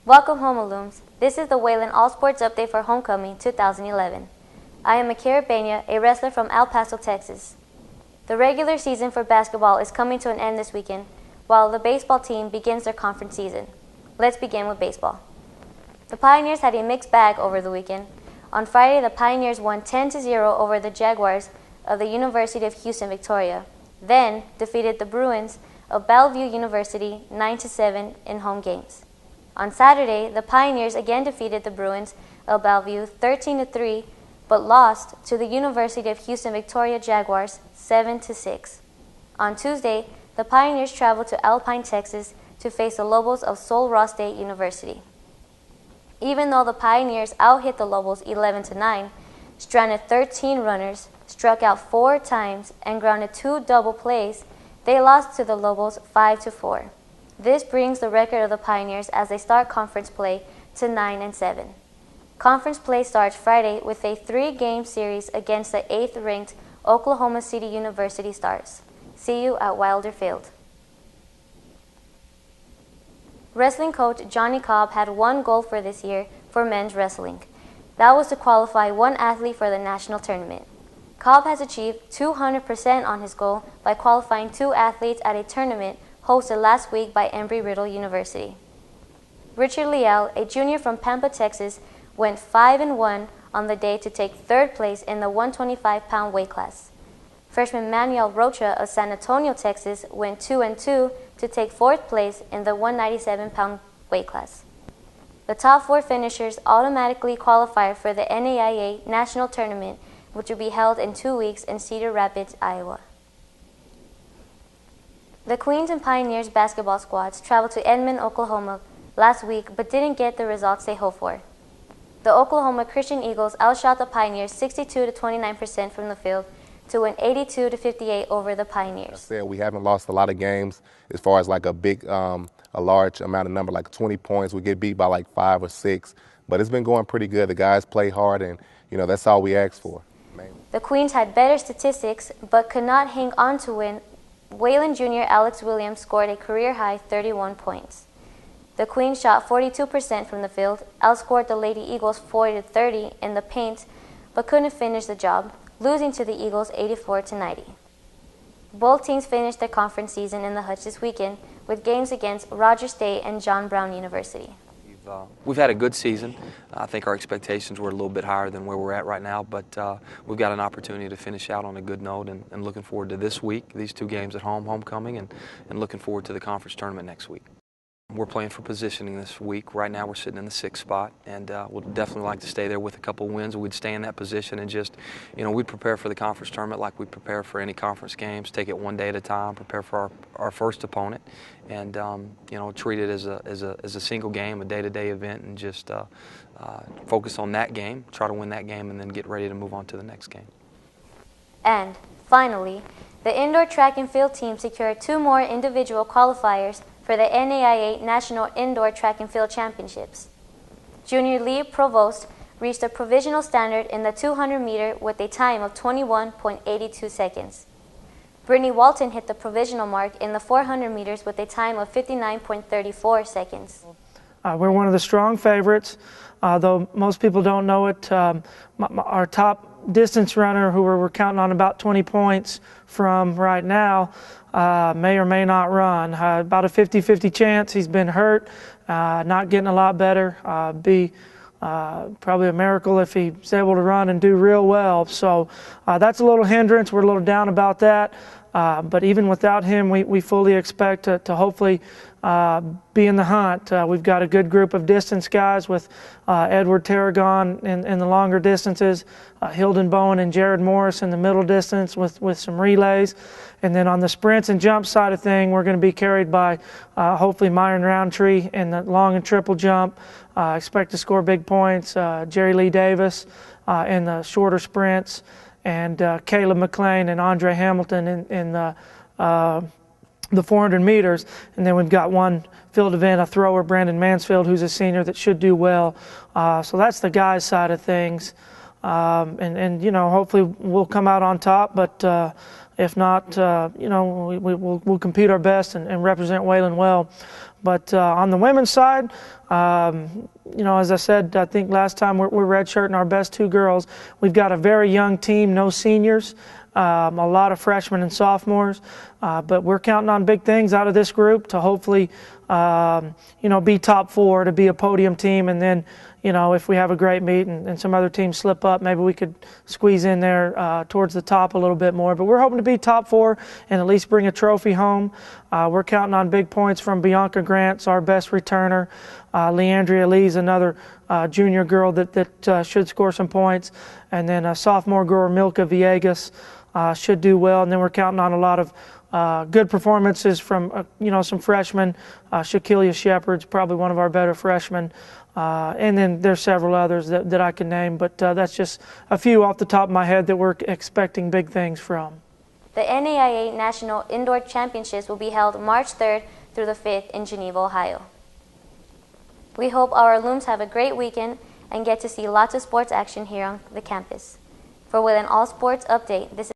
Welcome home, alums. This is the Wayland All Sports Update for Homecoming 2011. I am Akira Peña, a wrestler from El Paso, Texas. The regular season for basketball is coming to an end this weekend, while the baseball team begins their conference season. Let's begin with baseball. The Pioneers had a mixed bag over the weekend. On Friday, the Pioneers won 10-0 over the Jaguars of the University of Houston Victoria, then defeated the Bruins of Bellevue University 9-7 in home games. On Saturday, the Pioneers again defeated the Bruins of Bellevue 13-3, but lost to the University of Houston Victoria Jaguars 7-6. On Tuesday, the Pioneers traveled to Alpine, Texas to face the Lobos of Sul Ross State University. Even though the Pioneers out-hit the Lobos 11-9, stranded 13 runners, struck out 4 times, and grounded 2 double plays, they lost to the Lobos 5-4. This brings the record of the Pioneers as they start conference play to 9-7. Conference play starts Friday with a 3-game series against the 8th-ranked Oklahoma City University Stars. See you at Wilder Field. Wrestling coach Johnny Cobb had one goal for this year for men's wrestling. That was to qualify one athlete for the national tournament. Cobb has achieved 200% on his goal by qualifying 2 athletes at a tournament hosted last week by Embry-Riddle University. Richard Leal, a junior from Pampa, Texas, went 5-1 on the day to take 3rd place in the 125-pound weight class. Freshman Manuel Rocha of San Antonio, Texas, went 2-2 to take 4th place in the 197-pound weight class. The top 4 finishers automatically qualify for the NAIA National Tournament, which will be held in 2 weeks in Cedar Rapids, Iowa. The Queens and Pioneers basketball squads traveled to Edmond, Oklahoma last week but didn't get the results they hoped for. The Oklahoma Christian Eagles outshot the Pioneers 62-29% from the field to win 82-58 over the Pioneers. I said we haven't lost a lot of games as far as like a large amount of number, like 20 points. We get beat by like 5 or 6, but it's been going pretty good. The guys play hard, and that's all we ask for. The Queens had better statistics but could not hang on to win. Wayland Jr. Alex Williams scored a career-high 31 points. The Queens shot 42% from the field, outscored the Lady Eagles 40-30 in the paint, but couldn't finish the job, losing to the Eagles 84-90. Both teams finished their conference season in the Hutch this weekend with games against Rogers State and John Brown University. We've had a good season. I think our expectations were a little bit higher than where we're at right now, but we've got an opportunity to finish out on a good note, and looking forward to this week, these 2 games at home, homecoming, and looking forward to the conference tournament next week. We're playing for positioning this week. Right now we're sitting in the 6th spot, and we'd definitely like to stay there with a couple wins. We'd stay in that position and just, we'd prepare for the conference tournament like we prepare for any conference games, take it one day at a time, prepare for our first opponent, and treat it as a single game, a day-to-day event, and just focus on that game, try to win that game, and then get ready to move on to the next game. And finally, the indoor track and field team secured 2 more individual qualifiers for the NAIA National Indoor Track and Field Championships. Junior Lee Provost reached a provisional standard in the 200-meter with a time of 21.82 seconds. Brittany Walton hit the provisional mark in the 400 meters with a time of 59.34 seconds. We're one of the strong favorites, though most people don't know it. Our top distance runner, who we're counting on about 20 points from right now, may or may not run. About a 50-50 chance. He's been hurt, not getting a lot better. Be probably a miracle if he's able to run and do real well. So that's a little hindrance. We're a little down about that. But even without him, we fully expect to hopefully be in the hunt. We've got a good group of distance guys with Edward Tarragon in the longer distances, Hilden Bowen and Jared Morris in the middle distance with some relays. And then on the sprints and jump side of thing, we're going to be carried by hopefully Myron Roundtree in the long and triple jump. Expect to score big points. Jerry Lee Davis in the shorter sprints, and Caleb McLean and Andre Hamilton in the 400 meters. And then we've got one field event, a thrower, Brandon Mansfield, who's a senior that should do well. So that's the guys' side of things. And hopefully we'll come out on top, but If not, we'll compete our best and represent Wayland well. But on the women's side, as I said, I think last time we're redshirting our best 2 girls. We've got a very young team, no seniors, a lot of freshmen and sophomores. But we're counting on big things out of this group to hopefully, be top 4, to be a podium team, and then, if we have a great meet and some other teams slip up, maybe we could squeeze in there towards the top a little bit more. But we're hoping to be top 4 and at least bring a trophy home. We're counting on big points from Bianca Grants, our best returner. Leandria Lee's another junior girl that should score some points. And then a sophomore girl, Milka Villegas, should do well. And then we're counting on a lot of good performances from, some freshmen. Shaquilia Shepard's probably one of our better freshmen. And then there's several others that I can name, but that's just a few off the top of my head that we're expecting big things from. The NAIA National Indoor Championships will be held March 3rd through the 5th in Geneva, Ohio. We hope our alums have a great weekend and get to see lots of sports action here on the campus. For Wayland All Sports Update, this is